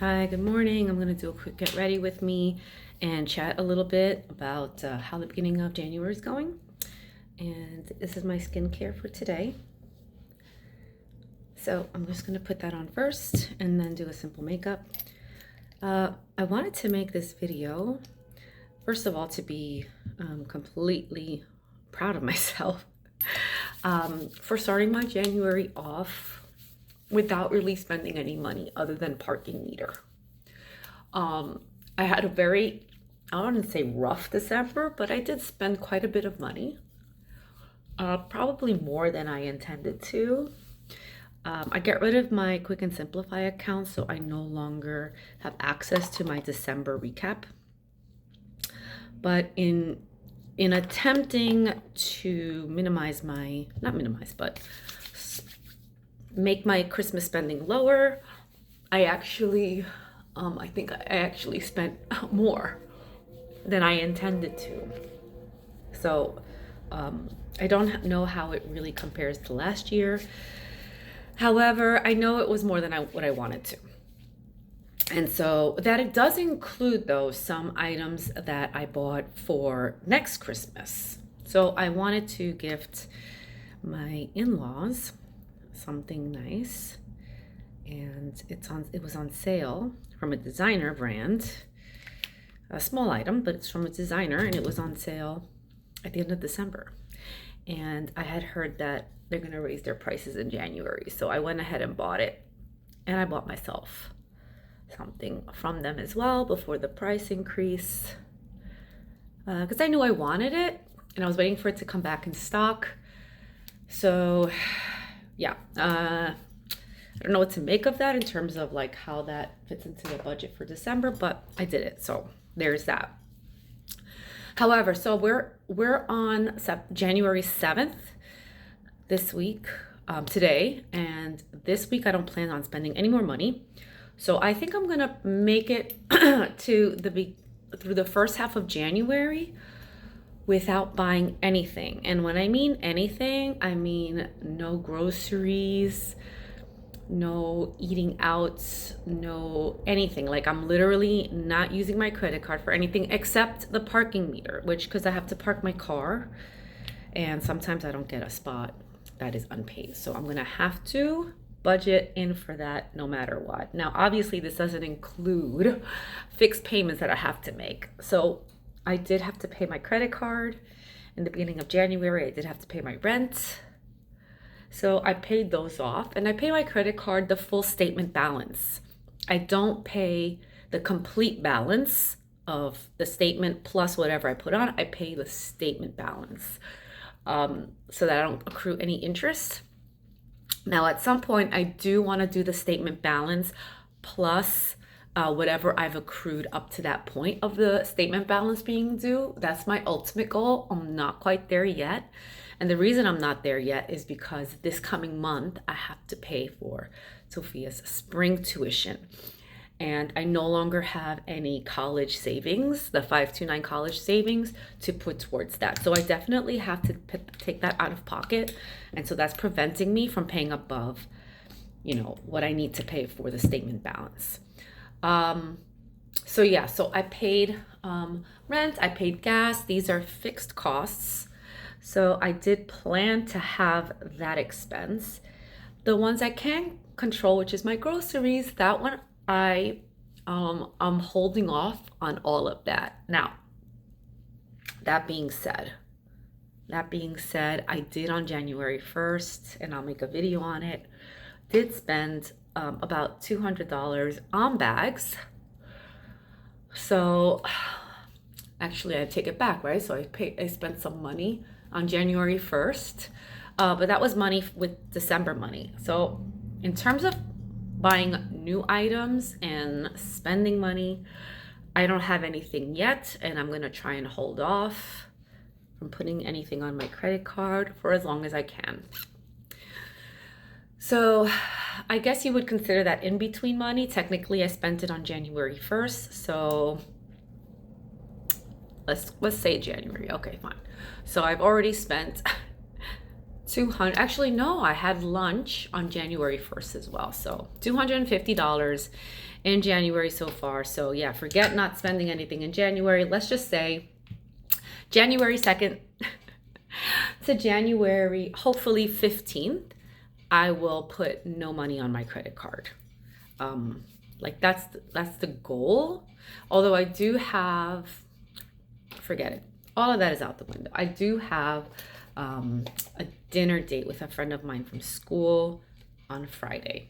Hi, good morning. I'm going to do a quick get ready with me and chat a little bit about how the beginning of January is going. And this is my skincare for today. So I'm just going to put that on first and then do a simple makeup. I wanted to make this video, first of all, to be completely proud of myself for starting my January off without really spending any money other than parking meter. I had a very, I don't want to say rough December, but I did spend quite a bit of money, probably more than I intended to. I get rid of my Quick and Simplify account, so I no longer have access to my December recap. But in attempting to make my Christmas spending lower, I think I actually spent more than I intended to. So I don't know how it really compares to last year. However, I know it was more than what I wanted to. And so that it does include, though, some items that I bought for next Christmas. So I wanted to gift my in-laws something nice, and it was on sale from a designer brand, a small item, but it's from a designer, and it was on sale at the end of December. And I had heard that they're going to raise their prices in January, so I went ahead and bought it, and I bought myself something from them as well before the price increase, because I knew I wanted it and I was waiting for it to come back in stock. So yeah, I don't know what to make of that in terms of like how that fits into the budget for December, but I did it, so there's that. However, so we're on January 7th this week, today, and this week I don't plan on spending any more money. So I think I'm gonna make it through the first half of January without buying anything. And when I mean anything, I mean no groceries, no eating out, no anything. Like I'm literally not using my credit card for anything except the parking meter, because I have to park my car and sometimes I don't get a spot that is unpaid. So I'm gonna have to budget in for that no matter what. Now, obviously this doesn't include fixed payments that I have to make. So I did have to pay my credit card in the beginning of January. I did have to pay my rent. So I paid those off, and I pay my credit card the full statement balance. I don't pay the complete balance of the statement plus whatever I put on. I pay the statement balance, so that I don't accrue any interest. Now, at some point, I do want to do the statement balance plus whatever I've accrued up to that point of the statement balance being due. That's my ultimate goal. I'm not quite there yet. And the reason I'm not there yet is because this coming month, I have to pay for Sophia's spring tuition. And I no longer have any college savings, the 529 college savings, to put towards that. So I definitely have to take that out of pocket. And so that's preventing me from paying above, what I need to pay for the statement balance. So yeah, so I paid rent, I paid gas. These are fixed costs. So I did plan to have that expense. The ones I can control, which is my groceries, that one I'm holding off on all of that. Now, that being said, I did on January 1st, and I'll make a video on it, did spend about $200 on bags. So actually I take it back, right? So I spent some money on January 1st, but that was money with December money. So in terms of buying new items and spending money, I don't have anything yet, and I'm gonna try and hold off from putting anything on my credit card for as long as I can. So I guess you would consider that in between money. Technically I spent it on January 1st, so let's say January. Okay, fine. So I've already spent 200, actually, no, I had lunch on January 1st as well. So $250 in January so far. So yeah, forget not spending anything in January. Let's just say January 2nd to January, hopefully 15th, I will put no money on my credit card. Like that's the goal. Although I do have, forget it. All of that is out the window. I do have a dinner date with a friend of mine from school on Friday.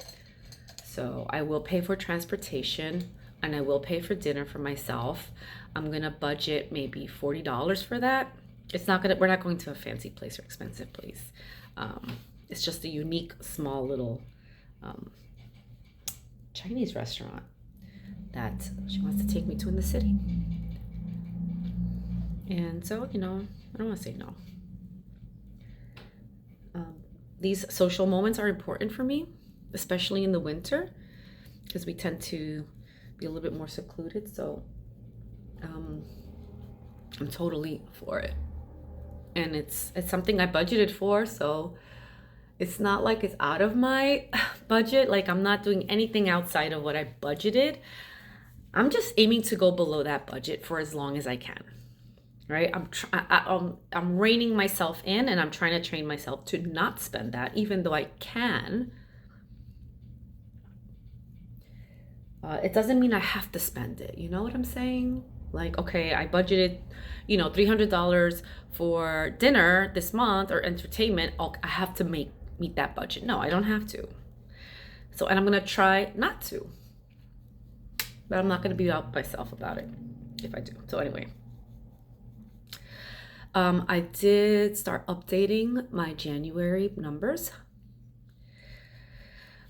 So I will pay for transportation and I will pay for dinner for myself. I'm gonna budget maybe $40 for that. We're not going to a fancy place or expensive place. It's just a unique, small little Chinese restaurant that she wants to take me to in the city. And so, I don't want to say no. These social moments are important for me, especially in the winter, because we tend to be a little bit more secluded. So I'm totally for it. And it's something I budgeted for, so it's not like it's out of my budget. Like I'm not doing anything outside of what I budgeted. I'm just aiming to go below that budget for as long as I can. Right? I'm reining myself in, and I'm trying to train myself to not spend that, even though I can. It doesn't mean I have to spend it. You know what I'm saying? Like, okay, I budgeted, $300 for dinner this month or entertainment. Oh, I have to meet that budget. No, I don't have to. So, and I'm gonna try not to. But I'm not gonna beat up myself about it if I do. So anyway. I did start updating my January numbers.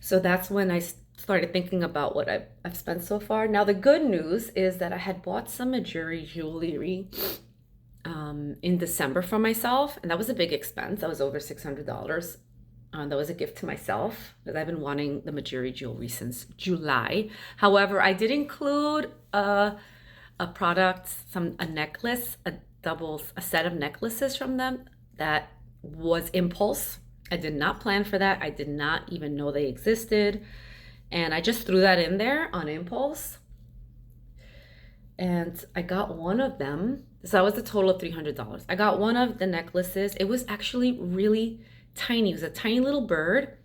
So that's when I started thinking about what I've spent so far. Now, the good news is that I had bought some Majuri jewelry in December for myself. And that was a big expense. That was over $600. That was a gift to myself because I've been wanting the Majuri jewelry since July. However, I did include a product, a necklace, a set of necklaces from them that was impulse. I did not plan for that. I did not even know they existed. And I just threw that in there on impulse. And I got one of them. So that was a total of $300. I got one of the necklaces. It was actually really tiny. It was a tiny little bird.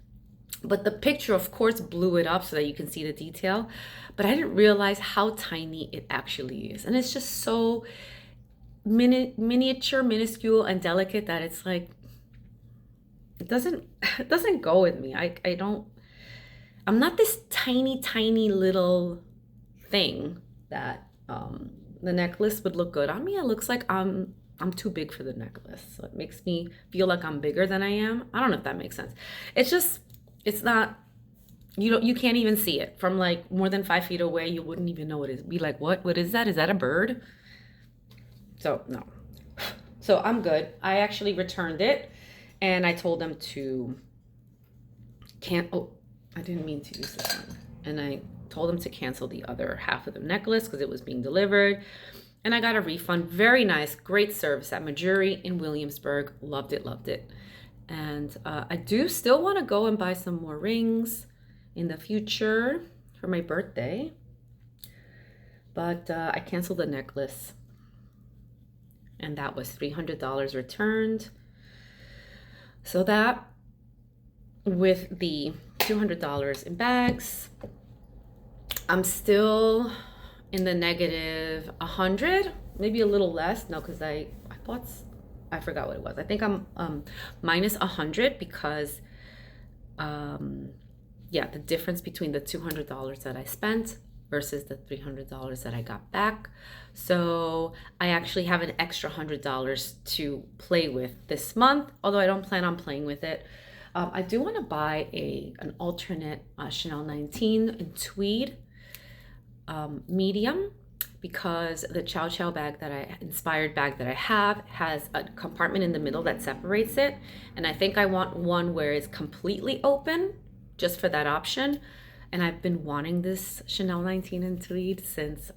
But the picture, of course, blew it up so that you can see the detail. But I didn't realize how tiny it actually is. And it's just so miniature, minuscule, and delicate that it's like it doesn't go with me. I'm not this tiny little thing that the necklace would look good on me. It looks like I'm too big for the necklace, so it makes me feel like I'm bigger than I am. I don't know if that makes sense. It's not, you can't even see it from like more than 5 feet away. You wouldn't even know what it is. Be like, what is that? Is that a bird? So no. So I'm good. I actually returned it and I told them to I didn't mean to use this one. And I told them to cancel the other half of the necklace because it was being delivered. And I got a refund. Very nice, great service at Majuri in Williamsburg. Loved it. And I do still want to go and buy some more rings in the future for my birthday. But I canceled the necklace. And that was $300 returned. So that, with the $200 in bags, I'm still in the negative 100, maybe a little less. No, because I forgot what it was. I think I'm minus 100 because, the difference between the $200 that I spent versus the $300 that I got back. So I actually have an extra $100 to play with this month, although I don't plan on playing with it. I do want to buy an alternate Chanel 19 in tweed medium, because the Chow Chow inspired bag that I have has a compartment in the middle that separates it. And I think I want one where it's completely open just for that option. And I've been wanting this Chanel 19 in tweed since,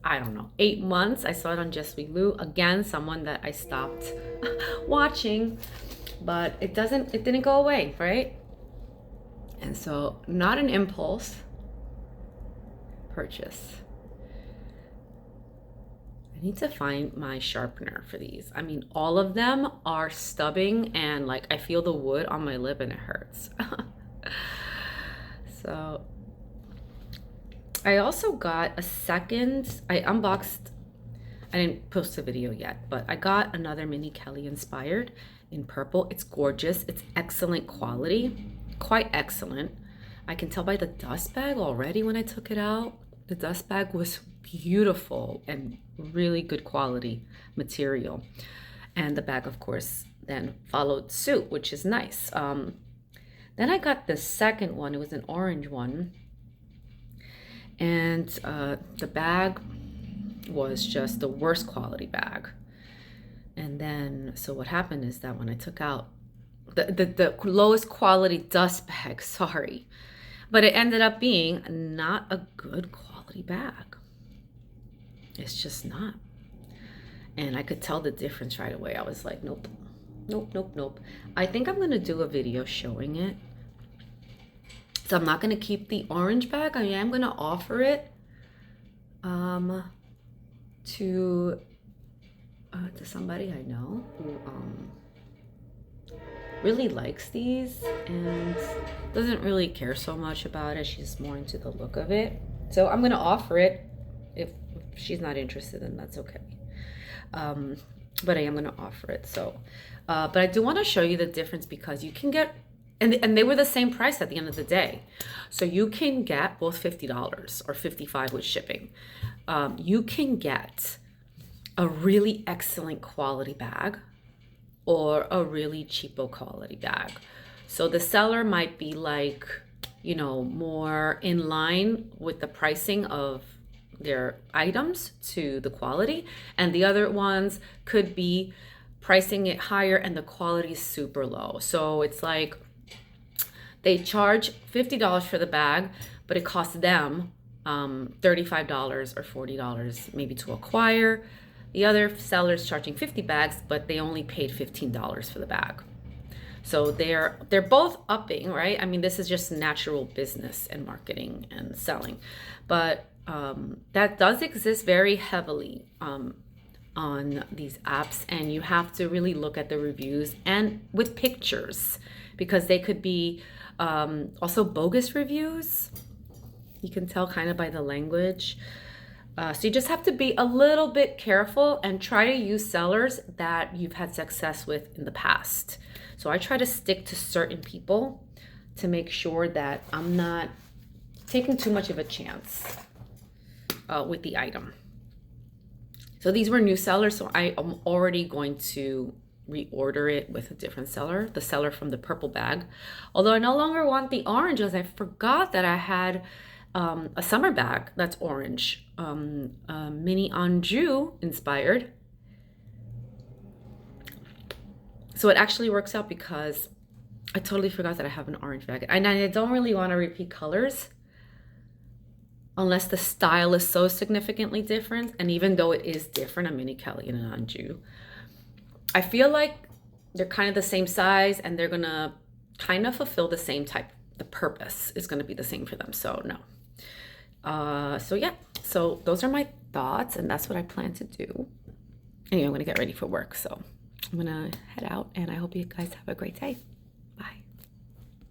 8 months. I saw it on Just We Lou. Again, someone that I stopped watching. but it didn't go away, right? And so, not an impulse purchase. I need to find my sharpener for these. I mean, all of them are stubbing, and like I feel the wood on my lip and it hurts. So I also got a second, I unboxed, I didn't post a video yet, but I got another Mini Kelly inspired in purple. It's gorgeous. It's excellent quality, quite excellent. I can tell by the dust bag already when I took it out. The dust bag was beautiful and really good quality material. And the bag, of course, then followed suit, which is nice. Then I got the second one. It was an orange one. And the bag was just the worst quality bag. And then, so what happened is that when I took out the lowest quality dust bag, sorry, but it ended up being not a good quality bag. It's just not. And I could tell the difference right away. I was like, nope, nope, nope, nope. I think I'm going to do a video showing it. So I'm not going to keep the orange bag. I am going to offer it to somebody I know who really likes these and doesn't really care so much about it. She's more into the look of it. So I'm going to offer it. If she's not interested, then that's okay. But I am going to offer it. So, but I do want to show you the difference because you can get, and they were the same price at the end of the day. So you can get both $50 or $55 with shipping. You can get a really excellent quality bag or a really cheapo quality bag. So the seller might be like, you know, more in line with the pricing of their items to the quality, and the other ones could be pricing it higher and the quality is super low. So it's like they charge $50 for the bag, but it costs them $35 or $40 maybe to acquire. The other seller's charging 50 bags, but they only paid $15 for the bag. So they're both upping, right? I mean, this is just natural business and marketing and selling, but that does exist very heavily on these apps, and you have to really look at the reviews and with pictures because they could be also bogus reviews. You can tell kind of by the language. So you just have to be a little bit careful and try to use sellers that you've had success with in the past. So I try to stick to certain people to make sure that I'm not taking too much of a chance with the item. So these were new sellers, so I am already going to reorder it with a different seller, the seller from the purple bag. Although I no longer want the orange, as I forgot that I had a summer bag that's orange, mini Anjou inspired. So it actually works out because I totally forgot that I have an orange bag. And I don't really want to repeat colors unless the style is so significantly different. And even though it is different, a Mini Kelly and an Anjou, I feel like they're kind of the same size and they're gonna kind of fulfill the same type. The purpose is gonna be the same for them, so no. So yeah, so those are my thoughts and that's what I plan to do. Anyway, I'm gonna get ready for work, so I'm gonna head out and I hope you guys have a great day.